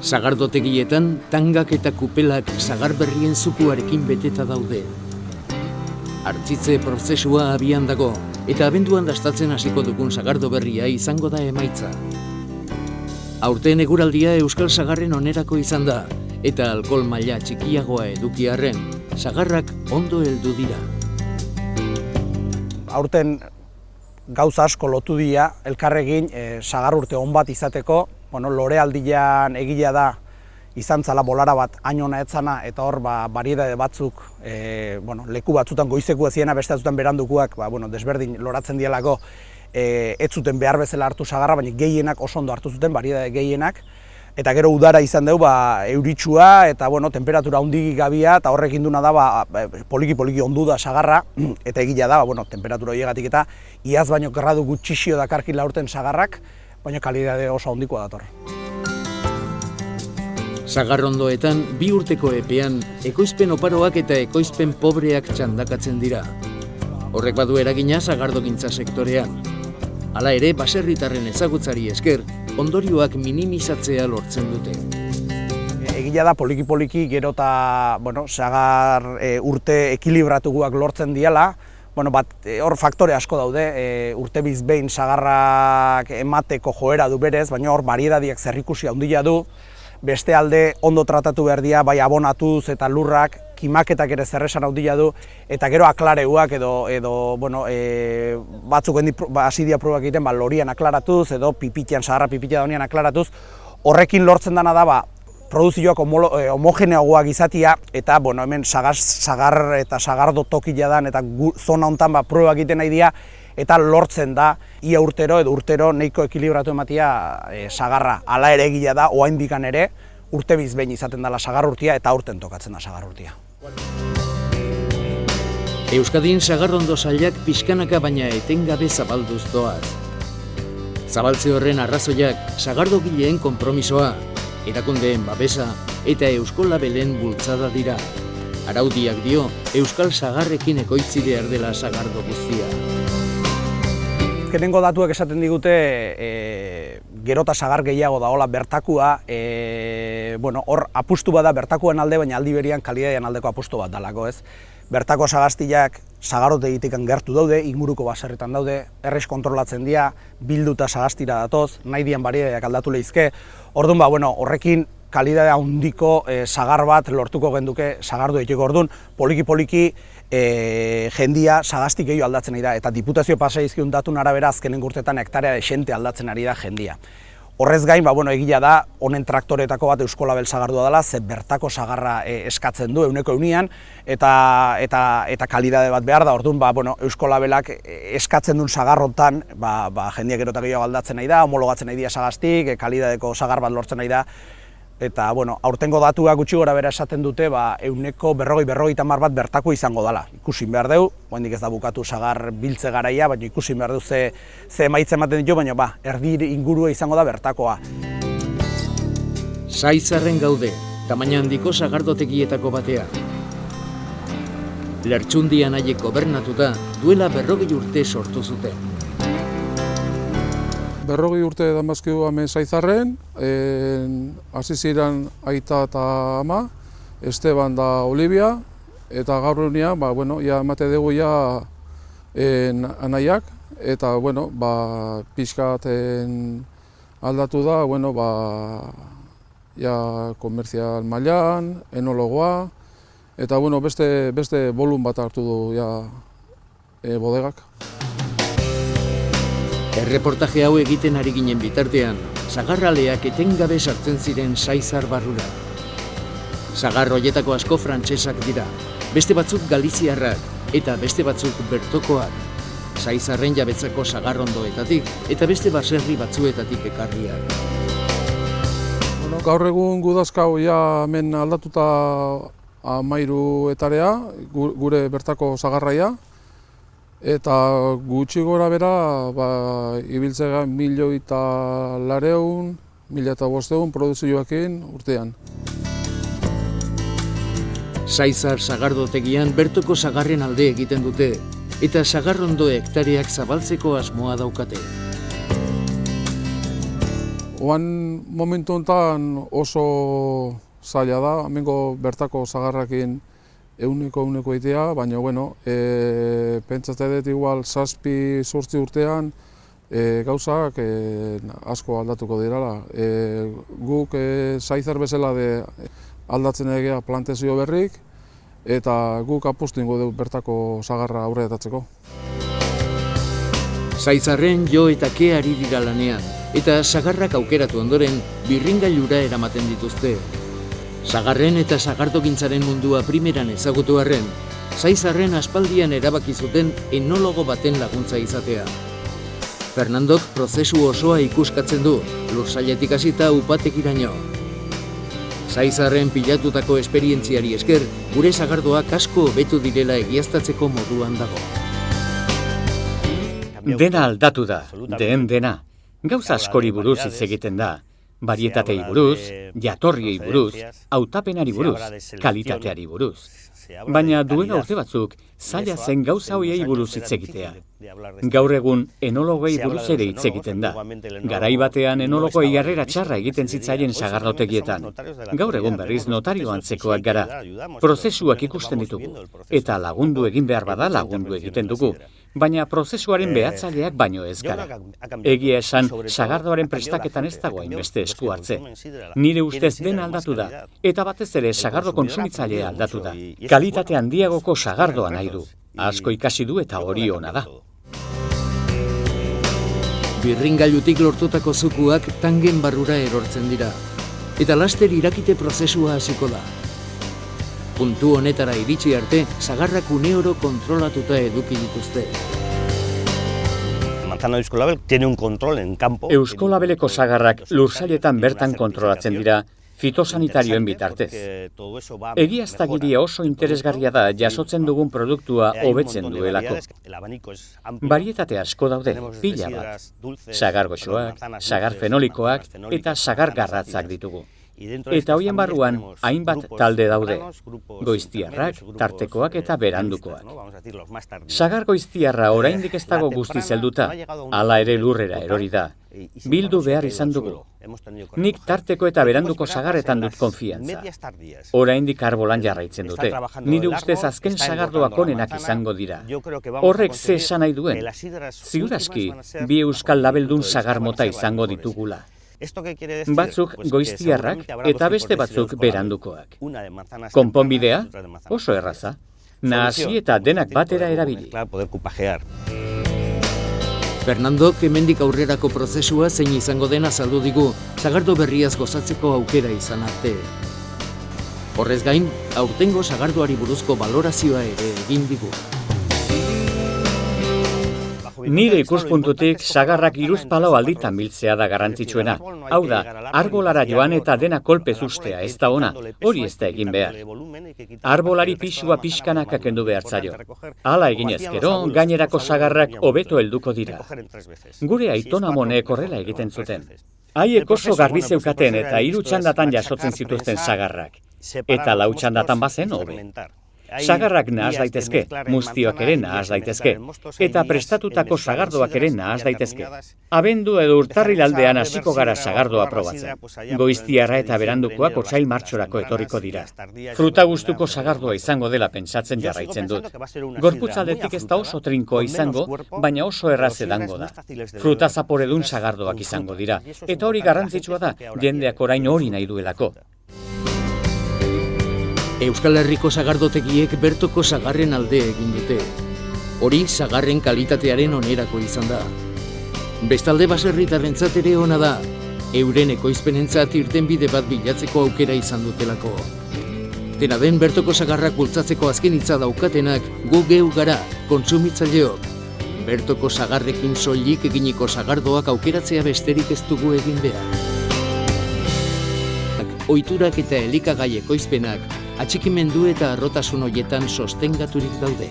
Sagardotegietan tangak eta kupelak sagar berrien zukuarekin beteta daude. Hartzitze prozesua abian dago eta abenduan dastatzen hasiko dugun sagardo berria izango da emaitza. Aurten eguraldia euskal sagarren onerako izan da eta alkohol maila txikiagoa eduki arren, sagarrak ondo heldu dira. Aurten gauza asko lotu dira elkarrekin sagar urte on bat izateko. Lorealdian egila da izan zala bolara bat hainona etzana eta hor bariedade batzuk leku batzutan goizekua ziena, beste batzutan berandukuak desberdin loratzen dielako ez zuten behar bezala hartu sagarra, baina gehienak oso ondo hartu zuten, bariedade gehienak. Eta gero udara izan dugu euritsua eta temperatura handik gabia eta horrekin duna da poliki ondu da sagarra eta egila da temperatura horiegatik eta iaz baino gradu gutxixio dakarkila urten sagarrak, baina kalidade oso handikoa dator. Sagarrondoetan bi urteko epean ekoizpen oparoak eta ekoizpen pobreak txandakatzen dira. Horrek badu eragina sagardogintza sektorean. Hala ere, baserritarren ezagutzari esker, ondorioak minimizatzea lortzen dute. Egila da poliki gero eta sagar urte ekilibratuak lortzen diala. Hor faktore asko daude, urte bizbehin sagarrak emateko joera du berez, baina hor bariedadiak zerrikusi handia du. Beste alde ondo tratatu behar dira, bai abonatuz eta lurrak, kimaketak ere zerresan handia du, eta gero aklareuak edo batzuk hasi dira probak egiten lorian aklaratuz, edo sagarra pipitia daunian aklaratuz. Horrekin lortzen dana da, produzioak homogeneagoak izatia, eta hemen sagar eta sagardo tokila dan, eta zona hontan probak egiten nahi dira, eta lortzen da, ia urtero edo urtero nahiko ekilibratu ematia sagarra. Hala ere egila da, oraindikan ere, urte bizbehin izaten dela sagar urtia, eta aurten tokatzen da sagar urtia. Euskadin sagarrondo sailak pixkanaka baina etengabe zabalduz doaz. Zabaltze horren arrazoiak sagardogileen konpromisoa, erakundeen babesa eta eusko labelen bultzada dira. Araudiak dio, euskal sagarrekin ekoitzi behar dela sagardo guztia. Azkenengo datuak esaten digute gero eta sagar gehiago dagoela bertakua. Hor apustu bat da bertakuan alde, baina aldi berian kalidadean aldeko apustu bat dalako, ez? Bertako sagaztiak sagardotegitik gertu daude, inguruko baserritan daude, errez kontrolatzen dira, bilduta sagaztira datoz, nahi dian bariedeak aldatu lehizke. Orduan, horrekin kalidade handiko sagar bat lortuko genduke sagardo egiteko. Orduan, poliki jendia sagaztik gehiago aldatzen ari da, eta diputazio pasaizkiun datun arabera azkenengo urtetan hektarea esente aldatzen ari da jendia. Horrez gain, egila da, honen traktoretako bat Eusko Label sagardua dela, ze bertako sagarra eskatzen du euneko eunian, eta kalidade bat behar da. Orduan, Eusko Labelak eskatzen duen sagarrontan, jendiak gero eta gehiago aldatzen nahi da, homologatzen nahi dira sagaztik, kalidadeko sagar bat lortzen nahi da. Eta, aurtengo datuak gutxi gora bera esaten dute, euneko 40-50 bat bertako izango dela. Ikusin behar dugu, oraindik ez da bukatu sagar biltze garaia, baina ikusin behar dugu ze emaitza ematen ditu, baina erdi ingurua izango da bertakoa. Saizarren gaude, tamaina handiko sagardotegietako batea. Lertxundian haiek gobernatuta, duela 40 urte sortu zuten. 40 urte damazkigu hemen Saizarren, hasi ziren aita eta ama, Esteban da Olivia, eta gaur egunean, ja emate dugu ja anaiak, eta pixkat aldatu da, ja komerzial mailan, enologoa, eta beste bolun bat hartu du ja bodegak. Erreportaje hau egiten ari ginen bitartean, sagarraleak etengabe sartzen ziren Saizar barrura. Sagar horietako asko frantsesak dira, beste batzuk galiziarrak eta beste batzuk bertokoak. Saizarren jabetzako sagarrondoetatik eta beste baserri batzuetatik ekarriak. Gaur egun gudazkau ja hemen aldatuta 13 etarea, gure bertako sagarraia. Eta gutxi gora bera, ibiltzea 1.200.000, 1.500 produzioekin urtean. Saizar sagardotegian bertoko sagarren alde egiten dute, eta sagarrondo hektareak zabaltzeko asmoa daukate. Oan momentu honetan oso zaila da, hemengo bertako sagarrakin euneko egitea, baina pentsatzen dut igual 7-8 urtean gauzak asko aldatuko dirala. Guk Saizar bezala aldatzen egea plantazio berrik, eta guk apustu ingo dugu bertako sagarra aurretatzeko. Saizarren jo eta ke ari dira lanean, eta sagarrak aukeratu ondoren birringailura eramaten dituzte. Sagarren eta sagardogintzaren mundua primeran ezagutu arren, Saizarren aspaldian erabaki zuten enologo baten laguntza izatea. Fernandok prozesu osoa ikuskatzen du, lursailetik hasita upatekiraino. Saizarren pilatutako esperientziari esker, gure sagardoak asko hobetu direla egiaztatzeko moduan dago. Dena aldatu da, dena. Gauza askori buruz hitz egiten da. Barietatei buruz, jatorriei buruz, hautapenari buruz, kalitateari buruz. Baina duela urte batzuk, zaila zen gauza hoiei buruz hitz egitea. Gaur egun enologei buruz ere hitz egiten da. Garai batean enologoi harrera txarra egiten zitzaien sagardotegietan. Gaur egun berriz notario antzekoak gara. Prozesuak ikusten ditugu, eta lagundu egin behar bada lagundu egiten dugu. Baina prozesuaren behatzaileak baino ez gara. Egia esan, sagardoaren prestaketan ez dago hainbeste esku hartze. Nire ustez dena aldatu da, eta batez ere sagardo kontsumitzailea aldatu da. Kalitate handiagoko sagardoa nahi du. Asko ikasi du eta hori ona da. Birringailutik lortutako zukuak tangen barrura erortzen dira, eta laster irakite prozesua hasiko da. Puntu honetara iritsi arte, sagarrak uneoro kontrolatuta eduki dituzte. Euskolabeleko sagarrak lursailetan bertan kontrolatzen dira, fitosanitarioen bitartez. Egiaztagiria oso interesgarria da jasotzen dugun produktua hobetzen duelako. Barietate asko daude, pila bat. Sagar goxoak, sagar fenolikoak eta sagar garratzak ditugu. Eta hoien barruan hainbat talde daude, goiztiarrak, tartekoak eta berandukoak. Sagar goiztiarra oraindik ez dago guztiz helduta, hala ere lurrera erori da. Bildu behar izan dugu. Nik tarteko eta beranduko sagarretan dut konfiantza. Oraindik arbolan jarraitzen dute. Nire ustez azken sagardoak onenak izango dira. Horrek ze esan nahi duen? Ziurazki, bi euskal labeldun sagar mota izango ditugula. Batzuk goiztiarrak eta beste batzuk berandukoak. Konponbidea oso erraza. Nahasi eta denak batera erabili. Fernandok hemendik aurrerako prozesua zein izango den azaldu digu, sagardo berriaz gozatzeko aukera izan arte. Horrez gain, aurtengo sagardoari buruzko balorazioa ere egin digu. Nire ikuspuntutik sagarrak hiruzpalau alditan biltzea da garrantzitsuena. Hau da, arbolara joan eta dena kolpez ustea ez da ona, hori ez da egin behar. Arbolari pisua pixkanaka kendu behar zaio. Hala eginez gero, gainerako sagarrak hobeto helduko dira. Gure aitonamonek horrela egiten zuten. Haiek oso garbi zeukaten eta 3 txandatan jasotzen zituzten sagarrak. Eta 4 txandatan bazen hobe. Sagarrak nahas daitezke, muztioak ere nahas daitezke, eta prestatutako sagardoak ere nahas daitezke. Abendu edo urtarril aldean hasiko gara sagardoa probatzen. Goiztiarra eta berandukoak otsail martxorako etorriko dira. Fruta gustuko sagardoa izango dela pentsatzen jarraitzen dut. Gorputzaldetik ez da oso trinkoa izango, baina oso erraz edango da. Fruta zaporedun sagardoak izango dira, eta hori garrantzitsua da, jendeak orain hori nahi duelako. Euskal Herriko sagardotegiek bertoko sagarren alde egin dute. Hori sagarren kalitatearen onerako izan da. Bestalde baserritarrentzat ere ona da, euren ekoizpenentzat irtenbide bat bilatzeko aukera izan dutelako. Dena den bertoko sagarrak bultzatzeko azken hitza daukatenak gu geu gara, kontsumitzaileok. Bertoko sagarrekin soilik eginiko sagardoak aukeratzea besterik ez dugu egin behar. Ohiturak eta elikagai ekoizpenak atxikimendu eta harrotasun horietan sostengaturik daude.